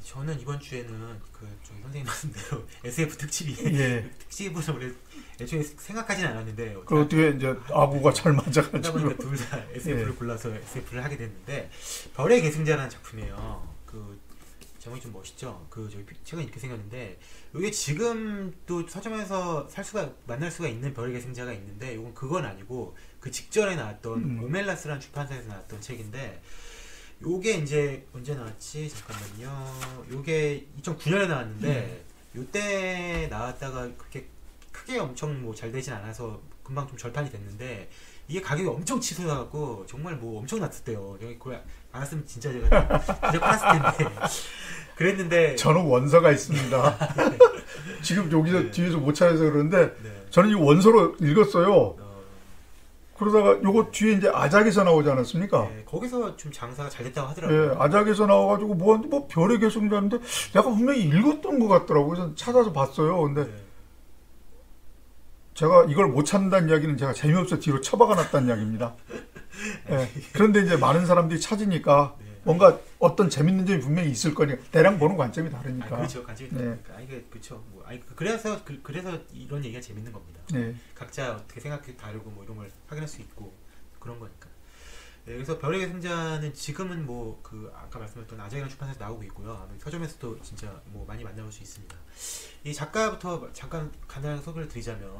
저는 이번 주에는 그 저기 선생님 말씀대로 SF 특집이 예. 특집으로 원래 애초에 생각하진 않았는데 그 어떻게 이제 아구가 잘 그러다 맞아가지고. 보니까 둘 다 SF를 예. 골라서 SF를 하게 됐는데 별의 계승자라는 작품이에요. 그 제목이 좀 멋있죠. 그 저기 책은 이렇게 생겼는데 이게 지금 또 서점에서 만날 수가 있는 별의 계승자가 있는데 이건 그건 아니고 그 직전에 나왔던 오멜라스라는 출판사에서 나왔던 책인데 요게 이제 언제 나왔지? 잠깐만요. 요게 2009년에 나왔는데 요때 나왔다가 그렇게 크게 엄청 뭐 잘 되진 않아서 금방 좀 절판이 됐는데 이게 가격이 엄청 치솟아갖고 정말 뭐 엄청 났었대요. 여기 그걸 알았으면 진짜 제가 진짜 팔았을 텐데 그랬는데 저는 원서가 있습니다. 지금 여기서 네. 뒤에서 못 찾아서 그러는데 네. 저는 이 원서로 읽었어요. 그러다가 요거 뒤에 이제 아작에서 나오지 않았습니까? 네, 거기서 좀 장사가 잘 됐다고 예, 하더라고요. 아작에서 나와가지고 뭐 별의 계승자인데 내가 분명히 읽었던 것 같더라고요. 그래서 찾아서 봤어요. 근데 네. 제가 이걸 못 찾는다는 이야기는 제가 재미없어 뒤로 처박아 놨다는 이야기입니다. 예, 그런데 이제 많은 사람들이 찾으니까 네. 뭔가 어떤 재밌는 점이 분명히 있을 거니까 대량 보는 관점이 다르니까. 그렇죠. 관심이 네. 다르니까. 이게 그렇죠. 뭐, 그래서 이런 얘기가 재밌는 겁니다. 네. 각자 어떻게 생각이 다르고 뭐 이런 걸 확인할 수 있고 그런 거니까. 네, 그래서 별의 계승자는 지금은 뭐 그 아까 말씀드렸던 아자이랑 출판사에서 나오고 있고요. 아마 서점에서도 진짜 뭐 많이 만나볼 수 있습니다. 이 작가부터 잠깐 간단하게 소개를 드리자면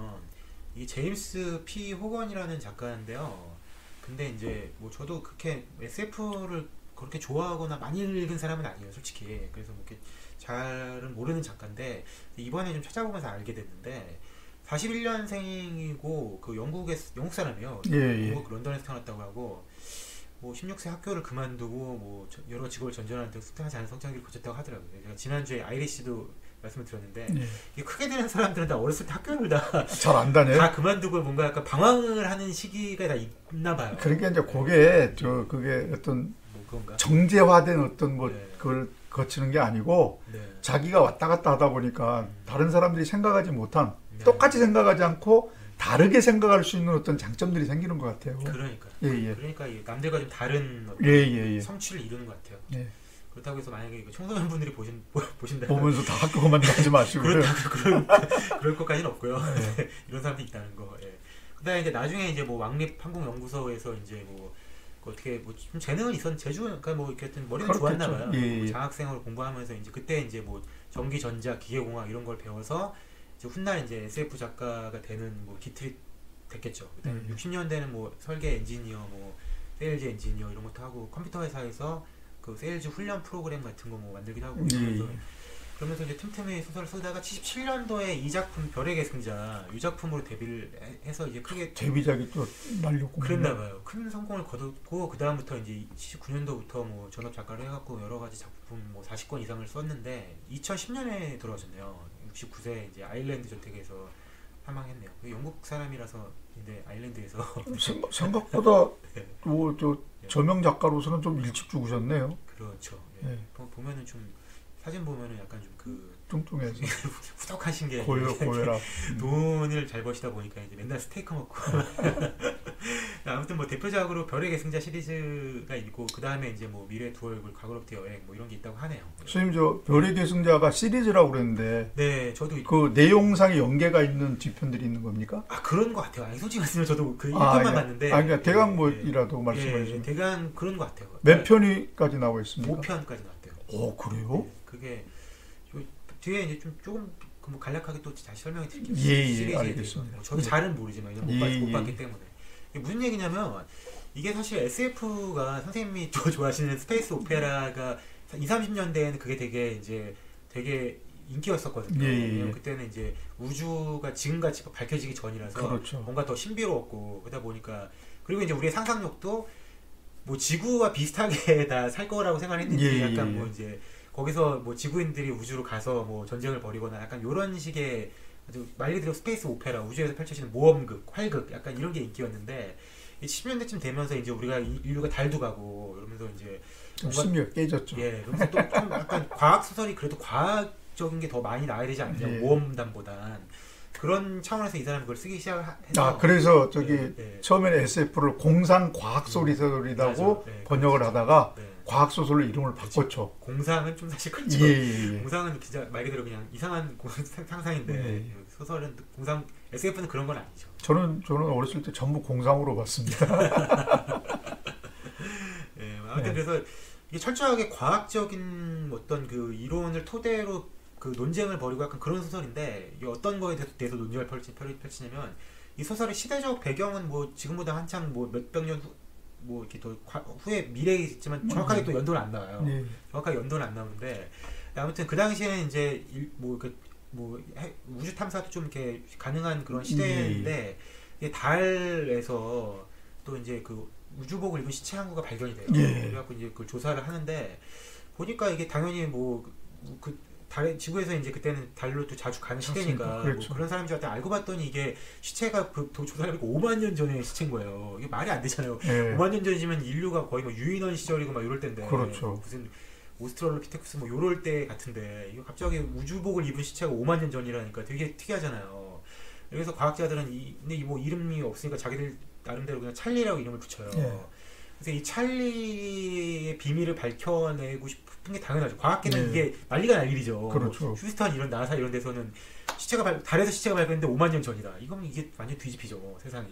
이 제임스 P 호건이라는 작가인데요. 근데 이제 뭐 저도 그렇게 SF를 그렇게 좋아하거나 많이 읽은 사람은 아니에요, 솔직히. 그래서 뭐 이렇게 잘은 모르는 작가인데 이번에 좀 찾아보면서 알게 됐는데 41년생이고 그 영국 사람이에요. 예. 영국 런던에서 태어났다고 하고 뭐 16세 학교를 그만두고 뭐 여러 직업을 전전하는데 숱하지 않은 성장기를 거쳤다고 하더라고요. 제가 지난주에 아이리시도 말씀을 드렸는데 이게 크게 되는 사람들은 다 어렸을 때 학교를 잘 안다네. 다 그만두고 뭔가 약간 방황을 하는 시기가 다 있나 봐요. 그러니까 이제 그게 그게 어떤 뭐 그런가? 정제화된 어떤 뭐 네. 그걸 거치는 게 아니고 네. 자기가 왔다 갔다 하다 보니까 다른 사람들이 생각하지 못한 네. 똑같이 생각하지 않고 다르게 생각할 수 있는 어떤 장점들이 생기는 것 같아요. 그러니까. 예. 그러니까 이 남들과 좀 다른 어떤 예. 성취를 이루는 것 같아요. 예. 그렇다고 해서 만약에 청소년 분들이 보신다 보면서 다 학교 그만두지 마시고요. 그럴 것까지는 없고요. 네. 이런 사람도 있다는 거. 예. 그다음에 이제 나중에 이제 뭐 왕립항공연구소에서 이제 뭐 어떻게 뭐 좀 재능은 그러니까 뭐 이렇게 하여튼 머리는 그렇겠죠. 좋았나 봐요. 예. 뭐 장학생으로 공부하면서 이제 그때 이제 뭐 전기 전자 기계공학 이런 걸 배워서 이제 훗날 이제 SF 작가가 되는 뭐 기틀이 됐겠죠. 그다음에 60년대는 뭐 설계 엔지니어, 뭐 세일즈 엔지니어 이런 것도 하고 컴퓨터 회사에서 그 세일즈 훈련 프로그램 같은 거 뭐 만들기도 하고 그러면서 이제 틈틈이 소설을 쓰다가 77년도에 이 작품 별의 계승자 이 작품으로 데뷔를 해서 이제 크게 데뷔작이 또 날렸고 그랬나 봐요. 큰 성공을 거뒀고 그 다음부터 이제 79년도부터 뭐 전업 작가를 해갖고 여러 가지 작품 뭐 40권 이상을 썼는데 2010년에 돌아오셨네요. 69세 이제 아일랜드 저택에서 사망했네요. 영국 사람이라서 근데 아일랜드에서 생각보다 네. 저 저명 작가로서는 좀 일찍 죽으셨네요. 그렇죠. 예. 보면은 좀 사진 보면은 약간 좀 그 뚱뚱해서 후덕하신 게 고혈압. 돈을 잘 버시다 보니까 이제 맨날 스테이크 먹고 아무튼 뭐 대표작으로 별의 계승자 시리즈가 있고 그 다음에 이제 뭐 미래 두 얼굴 과거로부터 여행 뭐 이런 게 있다고 하네요. 선생님 저 별의 계승자가 시리즈라고 그랬는데 네, 저도 그 내용상에 연계가 있는 뒤편들이 있는 겁니까? 그런 것 같아요. 아니 솔직히 말씀드리면 저도 그 1편만 봤는데 그러니까 대강 뭐이라도 말씀해 주세요. 대강 그런 것 같아요. 몇 편이까지 나와 있습니까? 5편까지 나왔대요. 오 그래요? 네, 그게 뒤에 이제 조금 뭐 간략하게 또 다시 설명해 드릴게요. 예, 알겠습니다. 뭐 저도 잘은 모르지만 못 봤기 때문에 이게 무슨 얘기냐면 이게 사실 SF가 선생님이 좋아하시는 스페이스 오페라가 20, 30년대에는 그게 되게 인기였었거든요. 왜냐면 그때는 이제 우주가 지금같이 밝혀지기 전이라서 그렇죠. 뭔가 더 신비로웠고 그러다 보니까 그리고 이제 우리의 상상력도 뭐 지구와 비슷하게 다 살 거라고 생각했는지 약간 뭐 이제 거기서 뭐 지구인들이 우주로 가서 뭐 전쟁을 벌이거나 약간 이런 식의 아주 말 그대로 스페이스 오페라 우주에서 펼쳐지는 모험극, 활극 약간 이런 게 인기였는데 10년대쯤 되면서 이제 우리가 인류가 달도 가고 이러면서 이제 뭔가 심리가 깨졌죠. 예, 그러면서 또 좀 약간 과학 소설이 그래도 과학적인 게 더 많이 나와야 되지 않냐 모험담보단 그런 차원에서 이 사람이 그걸 쓰기 시작해서 그래서 저기 처음에는 SF를 공상 과학 소설이라고 번역을 하다가 과학 소설로 이름을 바꿨죠. 공상은 좀 사실 그렇죠. 예. 공상은 진짜 말 그대로 그냥 이상한 상상인데 예. 소설은 공상 SF는 그런 건 아니죠. 저는 어렸을 때 전부 공상으로 봤습니다. 예, 아무튼 그래서 이게 철저하게 과학적인 어떤 그 이론을 토대로 그 논쟁을 벌이고 약간 그런 소설인데 이게 어떤 거에 대해서 논쟁을 펼치냐면 이 소설의 시대적 배경은 뭐 지금보다 한창 뭐 몇백 년 뭐 이렇게 더 후에 미래에 있지만 정확하게 또 연도는 안 나와요. 네. 정확하게 연도는 안 나오는데 아무튼 그 당시에는 이제 우주 탐사도 좀 이렇게 가능한 그런 시대인데 이게 달에서 또 이제 그 우주복을 입은 시체 한 구가 발견이 돼요. 그래갖고 이제 그걸 조사를 하는데 보니까 이게 당연히 달에 지구에서 이제 그때는 달로 또 자주 가는 시대니까 그렇죠. 뭐 그런 사람들한테 알고 봤더니 이게 시체가 조사를 해보니까 5만 년 전의 시체인 거예요. 이게 말이 안 되잖아요. 5만 년 전이면 인류가 거의 뭐 유인원 시절이고 막 이럴 때인데 그렇죠. 무슨 오스트랄로피테쿠스 뭐 요럴 때 같은데 이거 갑자기 우주복을 입은 시체가 5만 년 전이라니까 되게 특이하잖아요. 그래서 과학자들은 근데 뭐 이름이 없으니까 자기들 나름대로 그냥 찰리라고 이름을 붙여요. 그래서 이 찰리의 비밀을 밝혀내고 싶은 게 당연하죠. 과학계는 이게 난리가 날 일이죠. 그렇죠. 휴스턴 이런 나사 이런 데서는 달에서 시체가 발견했는데 5만 년 전이다. 이건 이게 완전 뒤집히죠, 세상이.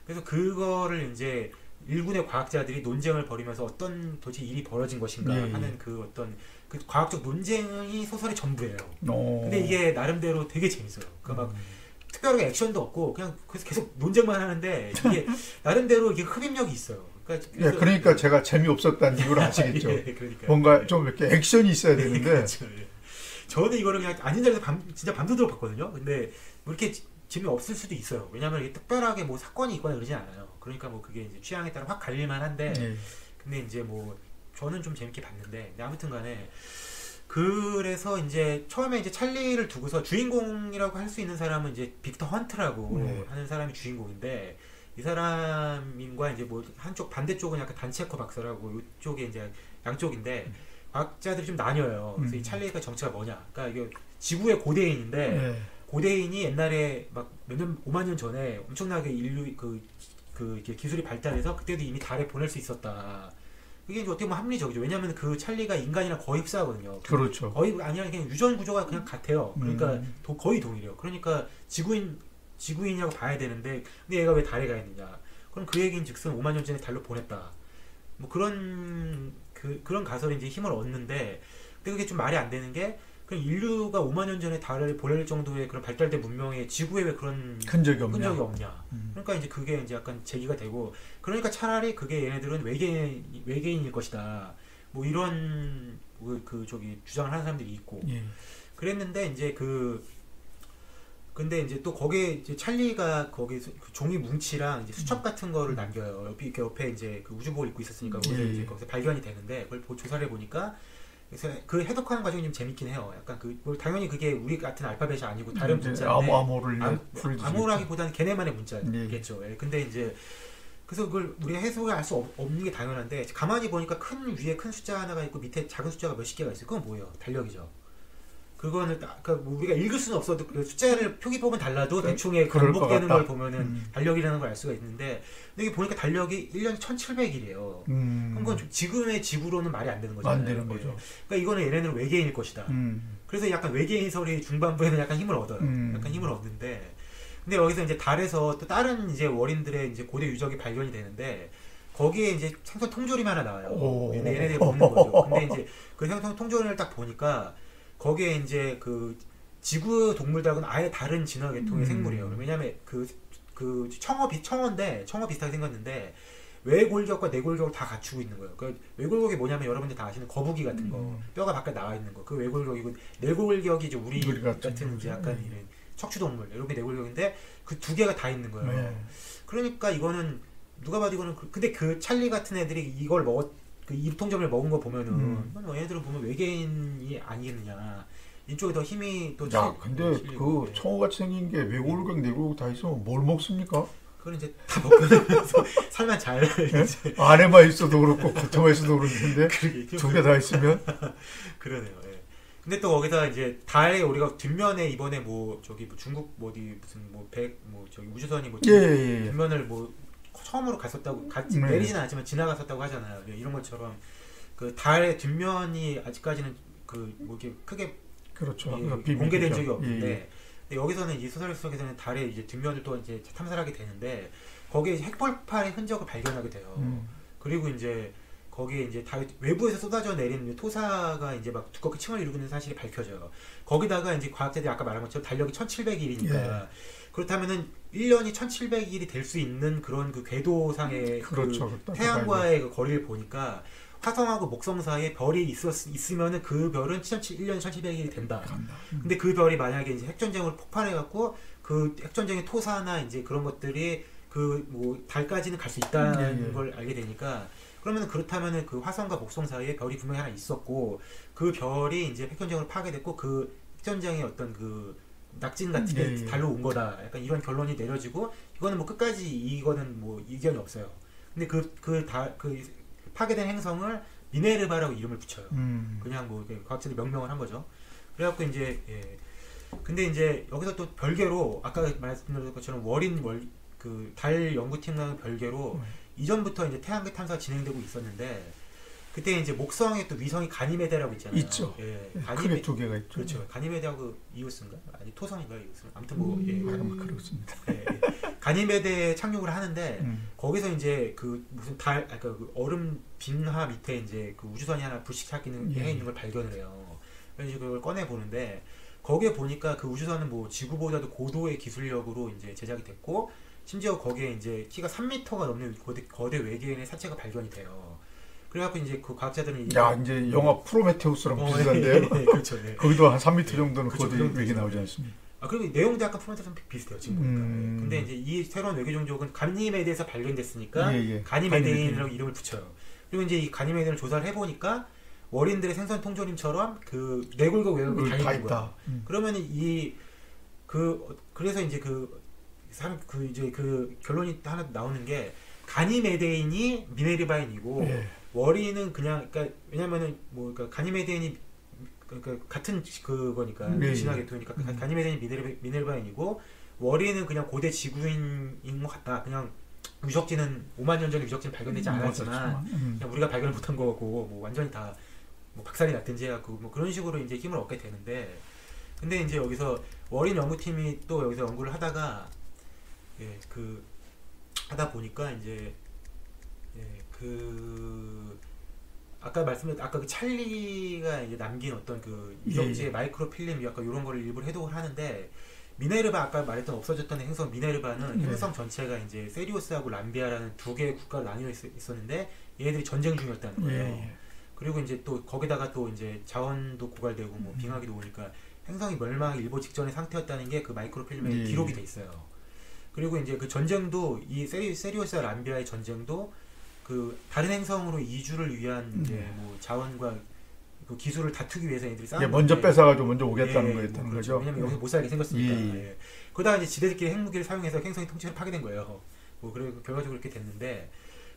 그래서 그거를 이제 일군의 과학자들이 논쟁을 벌이면서 어떤 도대체 일이 벌어진 것인가 하는 그 어떤 그 과학적 논쟁이 소설의 전부예요. 근데 이게 나름대로 되게 재밌어요. 그러니까 막 특별하게 액션도 없고 그냥 그래서 계속 논쟁만 하는데 이게 나름대로 이게 흡입력이 있어요. 그러니까 제가 재미없었다는 이유를 아시겠죠. 뭔가 좀 이렇게 액션이 있어야 되는데. 그렇죠. 저는 이거를 그냥 아닌 자리에서 진짜 밤새도록 봤거든요. 근데 뭐 이렇게 재미없을 수도 있어요. 왜냐하면 이게 특별하게 뭐 사건이 있거나 그러진 않아요. 그러니까 뭐 그게 이제 취향에 따라 확 갈릴만 한데 근데 이제 뭐 저는 좀 재밌게 봤는데 근데 아무튼 간에 그래서 이제 처음에 이제 찰리를 두고서 주인공이라고 할 수 있는 사람은 이제 빅터 헌트라고 하는 사람이 주인공인데 이 사람과 이제 뭐 한쪽 반대쪽은 약간 단체커 박사라고 이쪽에 이제 양쪽인데 과학자들이 좀 나뉘어요. 그래서 이 찰리가 정체가 뭐냐? 그러니까 이게 지구의 고대인인데 고대인이 옛날에 막 몇 년 5만 년 전에 엄청나게 인류 이렇게 기술이 발달해서 그때도 이미 달에 보낼 수 있었다. 그게 이제 어떻게 보면 합리적이죠. 왜냐하면 그 찰리가 인간이랑 거의 흡사하거든요. 그렇죠. 거의 아니야 그냥 유전 구조가 그냥 같아요. 그러니까 거의 동일해요. 그러니까 지구인이라고 봐야 되는데 근데 얘가 왜 달에 가 있느냐? 그럼 그 얘기인즉슨 5만 년 전에 달로 보냈다. 뭐 그런 가설에 이제 힘을 얻는데 근데 그게 좀 말이 안 되는 게 그럼 인류가 5만 년 전에 달을 보낼 정도의 그런 발달된 문명에 지구에 왜 그런 흔적이 없냐? 그러니까 이제 그게 이제 약간 제기가 되고 그러니까 차라리 그게 얘네들은 외계인일 것이다. 뭐 이런 저기 주장을 하는 사람들이 있고 그랬는데 이제 근데 이제 또 거기에 이제 찰리가 거기 종이 뭉치랑 이제 수첩 같은 거를 남겨요. 옆에 이제 그 우주복을 입고 있었으니까 이제 거기서 발견이 되는데 그걸 조사를 해보니까 그래서 그 해독하는 과정이 좀 재밌긴 해요. 약간 뭐 당연히 그게 우리 같은 알파벳이 아니고 다른 문자인데 암호라기보다는 걔네만의 문자겠죠. 근데 이제 그래서 그걸 우리가 해석을 알 수 없는 게 당연한데 가만히 보니까 위에 큰 숫자 하나가 있고 밑에 작은 숫자가 몇십 개가 있어요. 그건 뭐예요? 달력이죠. 그거는 그러니까 뭐 우리가 읽을 수는 없어도 그 숫자를 표기법은 달라도 대충의 반복되는 걸 보면은 달력이라는 걸 알 수가 있는데 근데 이게 보니까 달력이 1년에 1700일이에요. 그럼 그건 지금의 지구로는 말이 안 되는 거잖아요. 안 되는 거죠. 그러니까 이거는 얘네는 외계인일 것이다. 그래서 약간 외계인설이 중반부에는 약간 힘을 얻어요. 약간 힘을 얻는데 근데 여기서 이제 달에서 또 다른 이제 월인들의 이제 고대 유적이 발견이 되는데 거기에 이제 생선 통조림 하나 나와요. 얘네들이 먹는 거죠. 근데 이제 그 생선 통조림을 딱 보니까 거기에 이제 그 지구 동물들하고는 아예 다른 진화 계통의 생물이에요. 왜냐하면 청어인데 청어 비슷하게 생겼는데 외골격과 내골격을 다 갖추고 있는 거예요. 그 외골격이 뭐냐면 여러분들 다 아시는 거북이 같은 거, 뼈가 바깥 나와 있는 거, 그 외골격이고 내골격이 이제 우리 같은 이제 약간 이런 척추동물, 이런 게 내골격인데 그 두 개가 다 있는 거예요. 그러니까 이거는 누가 봐도 이거는 근데 그 찰리 같은 애들이 이걸 그 일통점을 먹은 거 보면은 얘네들은 보면 외계인이 아니겠느냐. 이쪽에 더 힘이 또 근데 그 청어같이 생긴 게 외골격 내골격 다 있으면 뭘 먹습니까? 그건 이제 다 먹으면서 살만 잘 이제 안에만 있어도 그렇고 겉에만 있어도 그렇는데 두 개 다 있으면 그러네요. 예. 근데 또 거기다 이제 달에 우리가 뒷면에 이번에 뭐 저기 뭐 중국 어디 무슨 저기 우주선이 뒷면을 처음으로 갔었다고 내리지는 않지만 지나갔었다고 하잖아요. 이런 것처럼 그 달의 뒷면이 아직까지는 그 뭐 이렇게 크게 그렇죠. 공개된 적이 없는데 예. 근데 여기서는 이 소설 속에서는 달의 이제 뒷면을 또 이제 탐사를 하게 되는데 거기에 핵폭발의 흔적을 발견하게 돼요. 그리고 이제 거기에 이제 달 외부에서 쏟아져 내리는 토사가 이제 막 두껍게 층을 이루고 있는 사실이 밝혀져요. 거기다가 이제 과학자들이 아까 말한 것처럼 달력이 1700일이니까 예. 그렇다면은 1년이 1700일이 될 수 있는 그런 그 궤도상의 그렇죠. 그 태양과의 그 거리를 보니까 화성하고 목성 사이에 별이 있으면은 그 별은 1년 1700일이 된다. 근데 그 별이 만약에 이제 핵전쟁으로 폭발해갖고 그 핵전쟁의 토사나 이제 그런 것들이 그 뭐 달까지는 갈 수 있다는 걸 알게 되니까 그러면 그렇다면은 그 화성과 목성 사이에 별이 분명히 하나 있었고 그 별이 이제 핵전쟁으로 파괴됐고 그 핵전쟁의 어떤 그 낙진 같은 게 달로 온 거다. 약간 이런 결론이 내려지고 이거는 뭐 끝까지 이거는 뭐 이견이 없어요. 근데 그 파괴된 행성을 미네르바라고 이름을 붙여요. 그냥 뭐 과학자들이 명명을 한 거죠. 그래갖고 이제 근데 이제 여기서 또 별개로 아까 말씀드린 것처럼 그 달 연구팀과는 별개로 이전부터 이제 태양계 탐사가 진행되고 있었는데 그때 이제 목성에 또 위성이 가니메데라고 있잖아요. 있죠. 크게 두 개가 있죠. 그렇죠. 가니메데하고 이오스인가? 아니 토성인가 이오스. 아무튼 뭐 아마 그렇습니다. 가니메데에 착륙을 하는데 거기서 이제 그 무슨 그 얼음 빙하 밑에 이제 그 우주선이 하나 불식착기는 해 있는 걸 발견을 해요. 그래서 그걸 꺼내 보는데 거기에 보니까 그 우주선은 뭐 지구보다도 고도의 기술력으로 이제 제작이 됐고 심지어 거기에 이제 키가 3m가 넘는 거대 외계인의 사체가 발견이 돼요. 그래갖고 이제 그 과학자들은 이제 영화 프로메테우스랑 비슷한데요. 그렇죠. 거기도 한 3m 정도는 그렇죠, 거대 외계 나오지 않습니까? 그리고 내용도 약간 프로메테우스랑 비슷해요. 지금 보니까. 근데 이제 이 새로운 외계 종족은 가니메데에서 발견됐으니까 가니메데인이라고 이름을 붙여요. 그리고 이제 이 가니메데인을 조사를 해보니까 월인들의 생선 통조림처럼 그 내골과 외골이 다 있는 거야. 그러면 그래서 이제 이제 그 결론이 하나 나오는 게 가니메데인이 미네르바인이고 월인은 그냥 그러니까 왜냐면은 뭐 그러니까 가니메데인이 그러니까 같은 그거니까 진화계 도니까 가니메데인이 미네르바인이고 월인은 그냥 고대 지구인인 것 같다. 그냥 유적지는 5만 년 전에 유적지는 발견되지 않았지만 그냥 우리가 발견을 못한 거고 뭐 완전히 다 뭐 박살이 났든지 해갖고 뭐 그런 식으로 이제 힘을 얻게 되는데 근데 이제 여기서 월인 연구팀이 또 여기서 연구를 하다가 하다 보니까 이제 아까 그 찰리가 이제 남긴 어떤 그 유적지의 마이크로 필름 약간 이런 거를 일부러 해독을 하는데 미네르바 아까 말했던 없어졌던 행성 미네르바는 행성 전체가 이제 세리오스하고 람비아라는 두 개의 국가로 나뉘어 있었는데 얘네들이 전쟁 중이었다는 거예요. 그리고 이제 또 거기다가 또 이제 자원도 고갈되고 뭐 빙하기도 오니까 행성이 멸망 일보 직전의 상태였다는 게 그 마이크로 필름에 기록이 돼 있어요. 그리고 이제 그 전쟁도 이 세리오스와 람비아의 전쟁도 그 다른 행성으로 이주를 위한 이제 뭐 자원과 그 기술을 다투기 위해서 애들이 싸우는 먼저 뺏어가지고 먼저 오겠다는 거였다는 거죠. 왜냐면 여기서 못 살게 생겼으니까. 그러다가 이제 지들끼리 핵무기를 사용해서 행성의 통치를 파괴된 거예요. 뭐 그리고 결과적으로 그렇게 됐는데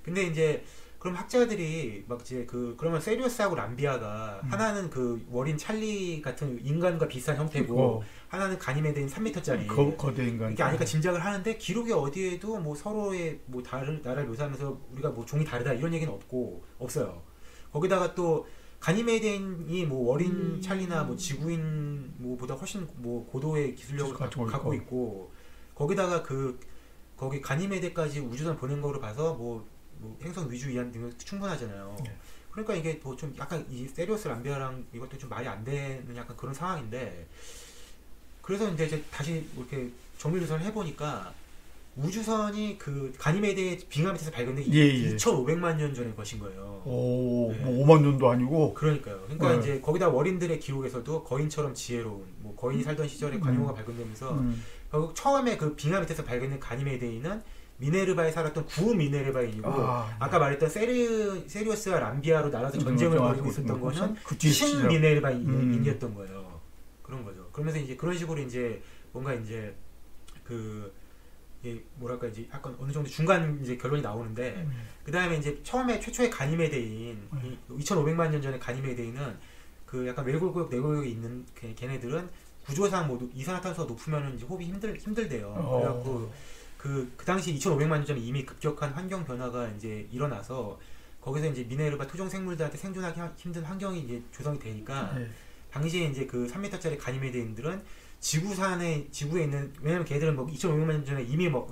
근데 이제 그럼 학자들이 막 이제 그러면 세리오스하고 람비아가 하나는 그 월인 찰리 같은 인간과 비슷한 형태고 하나는 가니메데인 3m짜리 거대 인간 이렇게 아니까 짐작을 하는데 기록이 어디에도 뭐 서로의 뭐 다른 나라를 묘사하면서 우리가 뭐 종이 다르다 이런 얘기는 없어요. 거기다가 또 가니메데인이 뭐 월인 찰리나 뭐 지구인 뭐보다 훨씬 뭐 고도의 기술력을 갖고 있고 거기다가 거기 가니메데까지 우주선 보낸 거로 봐서 뭐 행성 위주 이한 등은 충분하잖아요. 그러니까 이게 뭐 좀 약간 이 세리오스 람비아랑 이것도 좀 말이 안 되는 약간 그런 상황인데 그래서 이제 다시 이렇게 정밀 조사를 해보니까 우주선이 그 가니메데의 빙하 밑에서 발견된 2,500만 년 전의 것인 거예요. 뭐 5만 년도 아니고. 그러니까요. 그러니까 이제 거기다 월인들의 기록에서도 거인처럼 지혜로운 뭐 거인이 살던 시절에 관용어가 발견되면서 결국 처음에 그 빙하 밑에서 발견된 가니메데이는 미네르바에 살았던 구 미네르바인이고 아까 말했던 세리오스와 람비아로 나눠서 전쟁을 벌이고 있었던 거는 신 미네르바인이었던 거예요. 그런 거죠. 그러면서 이제 그런 식으로 이제 뭔가 이제 뭐랄까 이제 약간 어느 정도 중간 이제 결론이 나오는데 그 다음에 이제 최초의 가니메데인 2,500만 년 전에 가니메데인은 그 약간 외골구역 내골구역에 있는 걔네들은 구조상 뭐 이산화탄소가 높으면은 이제 호흡이 힘들대요. 그래갖고 그 당시 2,500만 년 전에 이미 급격한 환경 변화가 이제 일어나서 거기서 이제 미네르바 토종 생물들한테 생존하기 힘든 환경이 이제 조성이 되니까 예. 당시에 이제 그 3m짜리 가니메데인들은 지구에 있는 왜냐면 걔들은 뭐 2,500만 년 전에 이미 뭐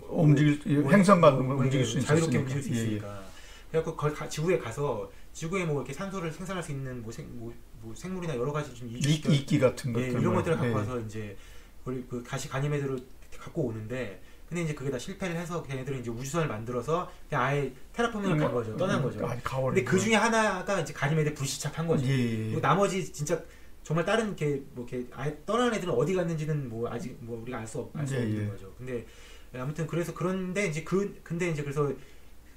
행성 같은 거 움직일 수 있으니까. 자유롭게 움직일 수 있으니까. 그래갖고 거기 지구에 가서 지구에 뭐 이렇게 산소를 생산할 수 있는 뭐 생물이나 여러 가지 좀 이끼 같은 것들 이런 것들을 갖고 와서 이제 그 다시 가니메드로 갖고 오는데 근데 이제 그게 다 실패를 해서 걔네들은 이제 우주선을 만들어서 그냥 아예 테라포밍을 간 거죠. 떠난 거죠. 근데 그 중에 하나가 이제 가니메드 불시착한 거죠. 그리고 나머지 진짜 정말 다른 이렇게 아예 떠난 애들은 어디 갔는지는 뭐 아직 뭐 우리가 알 수 없는 거죠. 근데 아무튼 그래서 그런데 이제 근데 이제 그래서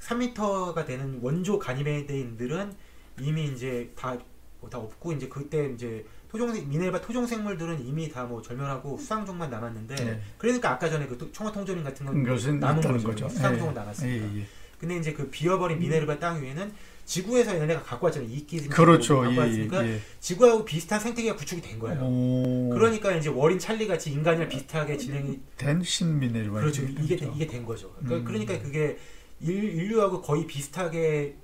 3m가 되는 원조 가니메데인들은 이미 이제 다 없고 이제 그때 이제 미네르바 토종 생물들은 이미 다 뭐 절멸하고 수상종만 남았는데 그러니까 아까 전에 그 청어통조림 같은 건 남은 거죠. 수상종은 남았으니까. 근데 이제 그 비어버린 미네르바 땅 위에는 지구에서 얘네가 갖고 왔잖아요. 이끼 그렇죠. 갖고 왔으니까 지구하고 비슷한 생태계가 구축이 된 거예요. 그러니까 이제 워린 찰리 같이 인간이랑 비슷하게 진행이 된 신미네르바. 그렇죠. 이게 된 거죠. 그러니까 그게 인류하고 거의 비슷하게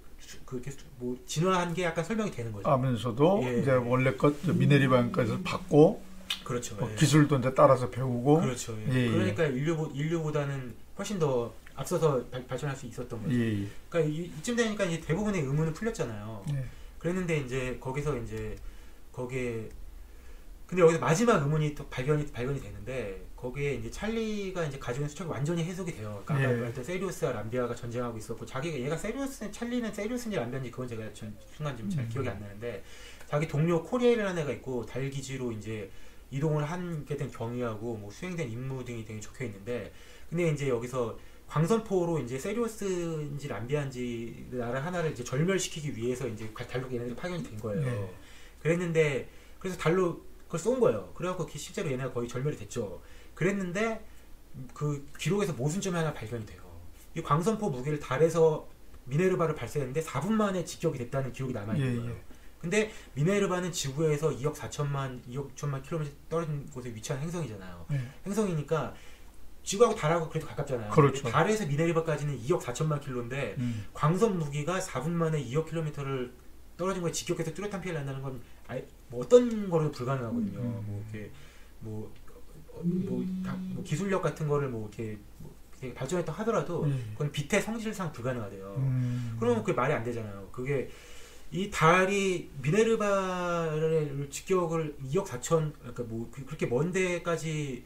그렇게 뭐 진화한 게 약간 설명이 되는 거죠. 하면서도 이제 원래 것 미네르바에서 받고 그렇죠. 기술도 이제 따라서 배우고 그렇죠. 그러니까 인류보다는 훨씬 더 앞서서 발전할 수 있었던 거죠. 그러니까 이쯤 되니까 이제 대부분의 의문은 풀렸잖아요. 그랬는데 이제 거기서 이제 거기에 근데 여기서 마지막 의문이 또 발견이 되는데 거기에 이제 찰리가 이제 가지고 있는 수첩이 완전히 해석이 돼요. 그러니까 아까 말했던 세리우스와 람비아가 전쟁하고 있었고 얘가 찰리는 세리우스인지 람비아인지 그건 제가 순간 좀 잘 기억이 안 나는데 자기 동료 코리엘이라는 애가 있고 달 기지로 이제 이동을 하게 된 경위하고 뭐 수행된 임무 등이 되게 적혀 있는데 근데 이제 여기서 광선포로 이제 세리우스인지 람비아인지 나라 하나를 이제 절멸시키기 위해서 이제 달로 얘네들이 파견이 된 거예요. 그랬는데 그래서 달로 그걸 쏜 거예요. 그래갖고 실제로 얘네가 거의 절멸이 됐죠. 그랬는데 그 기록에서 모순점이 하나 발견이 돼요. 이 광선포 무기를 달에서 미네르바를 발사했는데 4분 만에 직격이 됐다는 기록이 남아있는 거예요. 근데 미네르바는 지구에서 2억 6천만 킬로미터 떨어진 곳에 위치한 행성이잖아요. 행성이니까 지구하고 달하고 그래도 가깝잖아요. 그렇죠. 달에서 미네르바까지는 2억 4천만 킬로인데 광선 무기가 4분 만에 2억 킬로미터를 떨어진 거에 직격해서 뚜렷한 피해를 난다는 건 뭐 어떤 거로 불가능하거든요. 뭐 이렇게 뭐 기술력 같은 거를 뭐 이렇게 발전했다 하더라도 그건 빛의 성질상 불가능하대요. 그러면 그게 말이 안 되잖아요. 그게 이 달이 미네르바를 직격을 2억 4천 그러니까 뭐 그렇게 먼 데까지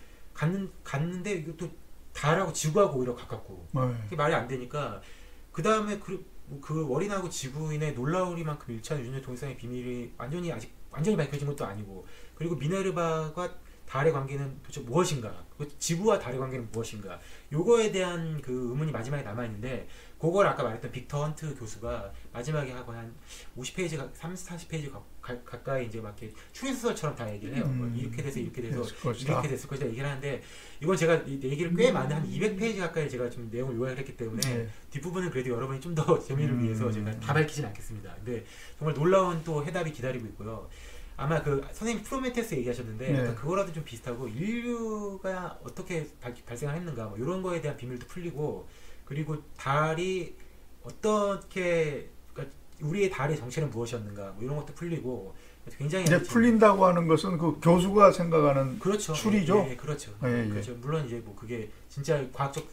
갔는데 이것도 달하고 지구하고 오히려 가깝고 그게 말이 안 되니까 그 다음에 그 월인하고 지구인의 놀라우리만큼 일치하는 유전자 동일성의 비밀이 완전히 밝혀진 것도 아니고 그리고 미네르바와 달의 관계는 도대체 무엇인가 지구와 달의 관계는 무엇인가 요거에 대한 그 의문이 마지막에 남아있는데 그걸 아까 말했던 빅터 헌트 교수가 마지막에 하고 한 50페이지 30-40페이지 가까이 이제 막 이렇게 추리소설처럼 다 얘기를 해요. 뭐 이렇게 돼서 이렇게 됐을 것이다 얘기를 하는데 이건 제가 얘기를 꽤 많은 한 200페이지 가까이 제가 좀 내용을 요약을 했기 때문에 뒷부분은 그래도 여러분이 좀 더 재미를 위해서 제가 다 밝히진 않겠습니다. 근데 정말 놀라운 또 해답이 기다리고 있고요. 아마 그 선생님 프로메테우스 얘기하셨는데 약간 그거라도 좀 비슷하고 인류가 어떻게 발생을 했는가 뭐 이런 거에 대한 비밀도 풀리고 그리고 달이 어떻게 그러니까 우리의 달의 정체는 무엇이었는가 뭐 이런 것도 풀리고 굉장히 이제 풀린다고 하는 것은 그 교수가 생각하는 그렇죠. 추리죠. 그렇죠. 그렇죠. 물론 이제 뭐 그게 진짜 과학적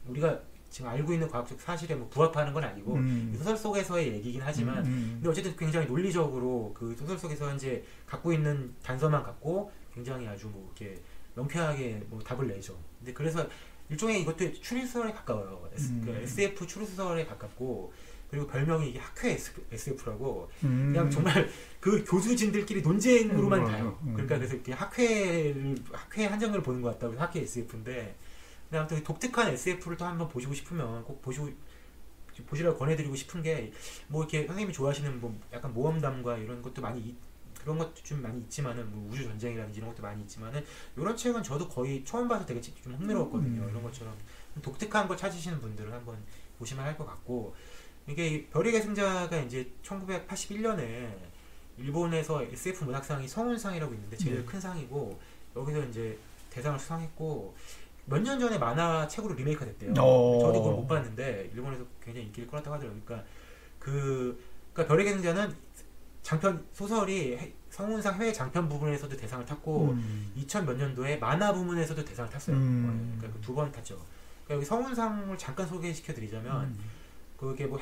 우리가 지금 알고 있는 과학적 사실에 뭐 부합하는 건 아니고 소설 속에서의 얘기긴 하지만 근데 어쨌든 굉장히 논리적으로 그 소설 속에서 이제 갖고 있는 단서만 갖고 굉장히 아주 뭐 이렇게 명쾌하게 뭐 답을 내죠. 근데 그래서 일종의 이것도 추리소설에 가까워요. SF 추리소설에 가깝고 그리고 별명이 이게 학회 SF라고 그냥 정말 그 교수진들끼리 논쟁으로만 가요. 그러니까 그래서 이렇게 학회 한 장면을 보는 것 같다고 학회 SF인데 아무튼 독특한 SF를 또 한번 보시고 싶으면 꼭 보시라고 권해드리고 싶은 게 뭐 이렇게 선생님이 좋아하시는 뭐 약간 모험담과 이런 것도 그런 것도 좀 많이 있지만은 뭐 우주 전쟁이라든지 이런 것도 많이 있지만은 이런 책은 저도 거의 처음 봐서 되게 좀 흥미로웠거든요. 이런 것처럼 독특한 걸 찾으시는 분들은 한번 보시면 할 것 같고 이게 별의 계승자가 이제 1981년에 일본에서 SF 문학상이 성운상이라고 있는데 제일 큰 상이고 여기서 이제 대상을 수상했고 몇 년 전에 만화 책으로 리메이크가 됐대요. 저도 그걸 못 봤는데 일본에서 굉장히 인기를 끌었다고 하더라고요. 그러니까 그러니까 별의 계승자는 장편 소설이 성운상 해외 장편 부분에서도 대상을 탔고 2000 몇 년도에 만화 부문에서도 대상을 탔어요. 그러니까 두 번 탔죠. 그러니까 여기 성운상을 잠깐 소개시켜 드리자면 그게 뭐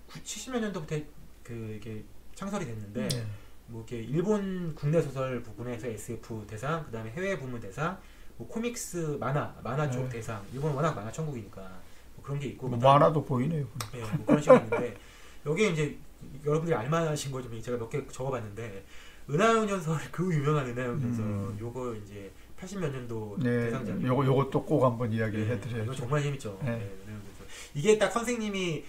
70몇 년도부터 이게 창설이 됐는데 뭐 이렇게 일본 국내 소설 부분에서 SF 대상, 그다음에 해외 부문 대상, 뭐 코믹스 만화 쪽 대상. 일본 워낙 만화 천국이니까 뭐 그런 게 있고. 뭐 만화도 보이네요. 네, 뭐 그런 식으로 있는데 여기에 이제 여러분들이 알만하신 거 좀 제가 몇 개 적어봤는데 은하영 전설 그 유명한 은하영 전설 요거 이제 80몇 년도 대상작. 요것도 꼭 한번 이야기를 해드려야죠. 이거 정말 재밌죠. 이게 딱 선생님이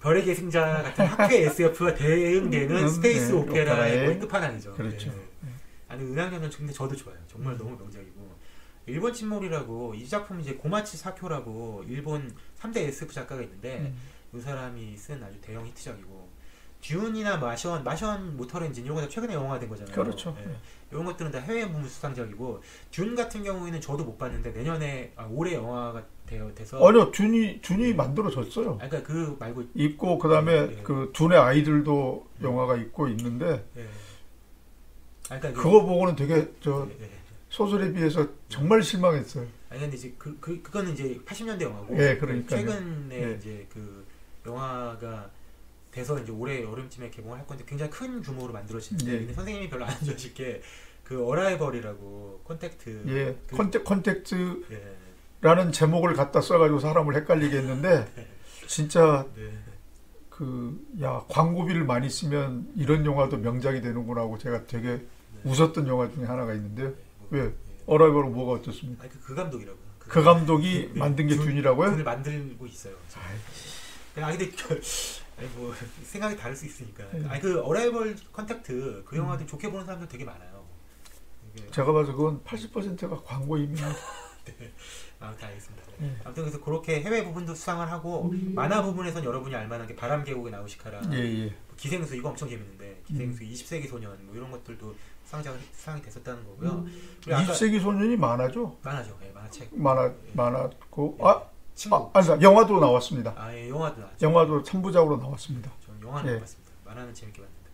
별의 계승자 같은 학회 SF가 대응되는 스페이스 오페라의 거의 끝판왕이죠. 그렇죠. 아니 은하영은 근데 저도 좋아요. 정말 너무 명작이고. 일본 침몰이라고 이 작품 이제 고마치 사쿄라고 일본 3대 SF 작가가 있는데 이 사람이 쓴 아주 대형 히트작이고 듀운이나 마션 모터 엔진 이런 거 다 최근에 영화화된 거잖아요. 그렇죠. 이런 것들은 다 해외 부문 수상작이고 듀운 같은 경우에는 저도 못 봤는데 내년에 올해 영화가 돼서 아니요 듀운이 만들어졌어요. 그러니까 그 말고 있고 그다음에 그 듀운의 아이들도 영화가 있고 있는데 그러니까 그거 보고는 되게 소설에 비해서 정말 실망했어요. 아니 근데 이제 그거는 이제 80년대 영화고 최근에 이제 그 영화가 돼서 이제 올해 여름쯤에 개봉을 할 건데 굉장히 큰 규모로 만들어지는데 근데 선생님이 별로 안 좋아하실 게 그 어라이벌이라고 콘택트 콘택트라는 제목을 갖다 써가지고 사람을 헷갈리게 했는데 진짜 광고비를 많이 쓰면 이런 영화도 명작이 되는구나 하고 제가 되게 웃었던 영화 중에 하나가 있는데요. 왜? 어라이벌은 뭐가 어떻습니까? 아니 그 감독이라고요. 그 감독이 만든 게 듀운이라고요? 듀운을 만들고 있어요. 근데 뭐 생각이 다를 수 있으니까. 그 어라이벌 컨택트 그 영화도 좋게 보는 사람들 되게 많아요. 제가 봐서 그건 80%가 광고입니다. 네. 다 알겠습니다. 아무튼 그래서 그렇게 해외 부분도 수상을 하고 만화 부분에선 여러분이 알만한 게 바람 계곡의 나우시카라, 기생수 이거 엄청 재밌는데 기생수 20세기 소년 뭐 이런 것들도 수상이 됐었다는 거고요. 20세기 소년이 만화죠? 만화죠. 만화책. 만화고 아니다. 영화도 나왔습니다. 영화도 나왔죠. 영화도 3부작으로 나왔습니다. 저는 영화는 못 봤습니다. 만화는 재밌게 봤는데.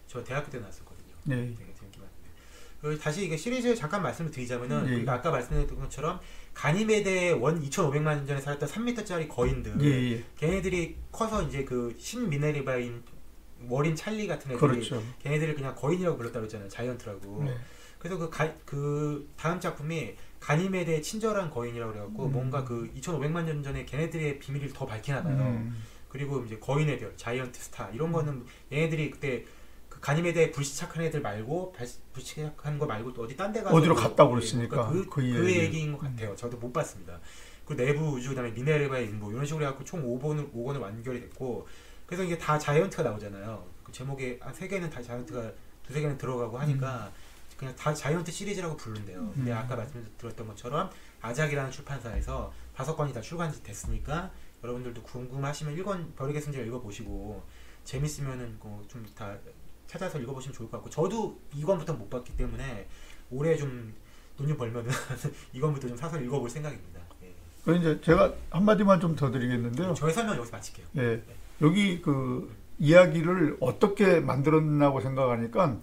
저 대학교 때 나왔었거든요. 되게 재밌게 봤는데. 다시 이게 시리즈 잠깐 말씀을 드리자면은 우리가 아까 말씀드렸던 것처럼 가니메데 원 2,500만 년 전에 살았던 3m짜리 거인들 걔네들이 커서 이제 그 신미네르바인 머린 찰리 같은 애들이 걔네들을 그냥 거인이라고 불렀다고 그랬잖아요. 자이언트라고. 그래서 그 다음 작품이 가니메데의 친절한 거인이라고 그래갖고 뭔가 그 2,500만 년 전에 걔네들의 비밀을 더 밝히나 봐요. 그리고 이제 거인의 별, 자이언트 스타 이런 거는 얘네들이 그때 그 가니메데에 불시착한 애들 말고 불시착한 거 말고 또 어디 딴 데 가서 어디로 갔다 그랬으니까 그 얘기인 것 같아요. 저도 못 봤습니다. 그 내부 우주 그다음에 미네르바의 인보 이런 식으로 해갖고 총 5권을 완결이 됐고 그래서 이게 다 자이언트가 나오잖아요. 그 제목에 한 3개는 다 자이언트가 2-3개는 들어가고 하니까 그냥 다 자이언트 시리즈라고 부른대요. 근데 아까 말씀드렸던 것처럼 아작이라는 출판사에서 5권이 다 출간됐으니까 여러분들도 궁금하시면 1권 별의 계승자 읽어보시고 재밌으면은 좀 다 찾아서 읽어보시면 좋을 것 같고 저도 2권부터 못 봤기 때문에 올해 좀 돈 좀 벌면은 2권부터 좀 사서 읽어볼 생각입니다. 그럼 이제 제가 한마디만 좀 더 드리겠는데요. 저의 설명 여기서 마칠게요. 여기 그 이야기를 어떻게 만들었나고 생각하니까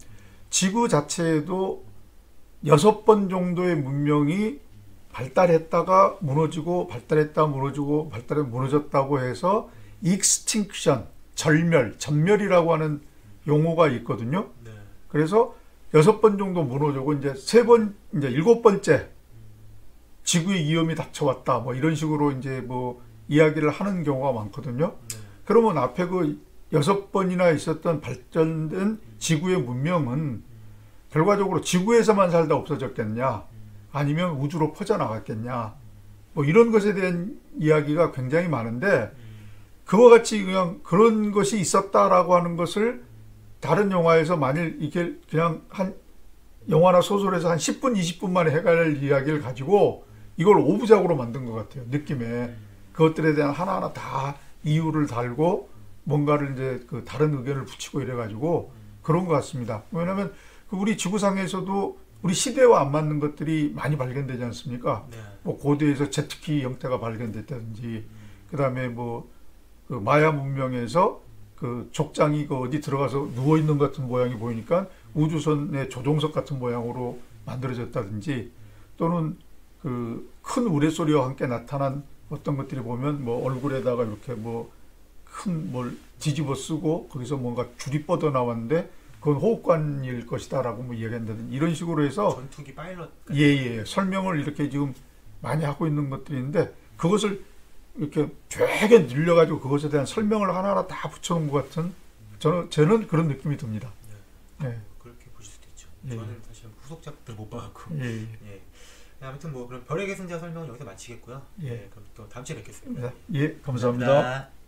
지구 자체에도 6번 정도의 문명이 발달했다가 무너지고 발달했다 무너지고 발달해 무너졌다고 해서 익스팅션, 전멸이라고 하는 용어가 있거든요. 그래서 6번 정도 무너지고 이제 7번째 지구의 위험이 닥쳐왔다. 뭐 이런 식으로 이제 뭐 이야기를 하는 경우가 많거든요. 그러면 앞에 그 6번이나 있었던 발전된 지구의 문명은 결과적으로 지구에서만 살다 없어졌겠냐 아니면 우주로 퍼져나갔겠냐 뭐 이런 것에 대한 이야기가 굉장히 많은데 그와 같이 그냥 그런 것이 있었다라고 하는 것을 다른 영화에서 만일 이게 그냥 한 영화나 소설에서 한 10분 20분 만에 해갈 이야기를 가지고 이걸 5부작으로 만든 것 같아요. 느낌에 그것들에 대한 하나하나 다 이유를 달고 뭔가를 이제 그 다른 의견을 붙이고 이래가지고 그런 것 같습니다. 왜냐하면 우리 지구상에서도 우리 시대와 안 맞는 것들이 많이 발견되지 않습니까? 뭐 고대에서 제트기 형태가 발견됐다든지, 그 다음에 뭐 그 마야 문명에서 그 족장이 그 어디 들어가서 누워 있는 것 같은 모양이 보이니까 우주선의 조종석 같은 모양으로 만들어졌다든지 또는 그 큰 우레소리와 함께 나타난 어떤 것들이 보면 뭐 얼굴에다가 이렇게 뭐 큰 뭘 뒤집어 쓰고 거기서 뭔가 줄이 뻗어 나왔는데 그건 호흡관일 것이다라고 뭐 이야기한다든지 이런 식으로 해서 전투기 파일럿 예예 설명을 이렇게 지금 많이 하고 있는 것들이 있는데 그것을 이렇게 되게 늘려가지고 그것에 대한 설명을 하나하나 다 붙여놓은 것 같은 저는 그런 느낌이 듭니다. 예. 그렇게 보실 수도 있죠. 예. 저는 사실 후속작들 못 봐갖고. 예. 예. 아무튼 뭐 그럼 별의 계승자 설명은 여기서 마치겠고요. 예. 예. 그럼 또 다음 주에 뵙겠습니다. 예, 감사합니다.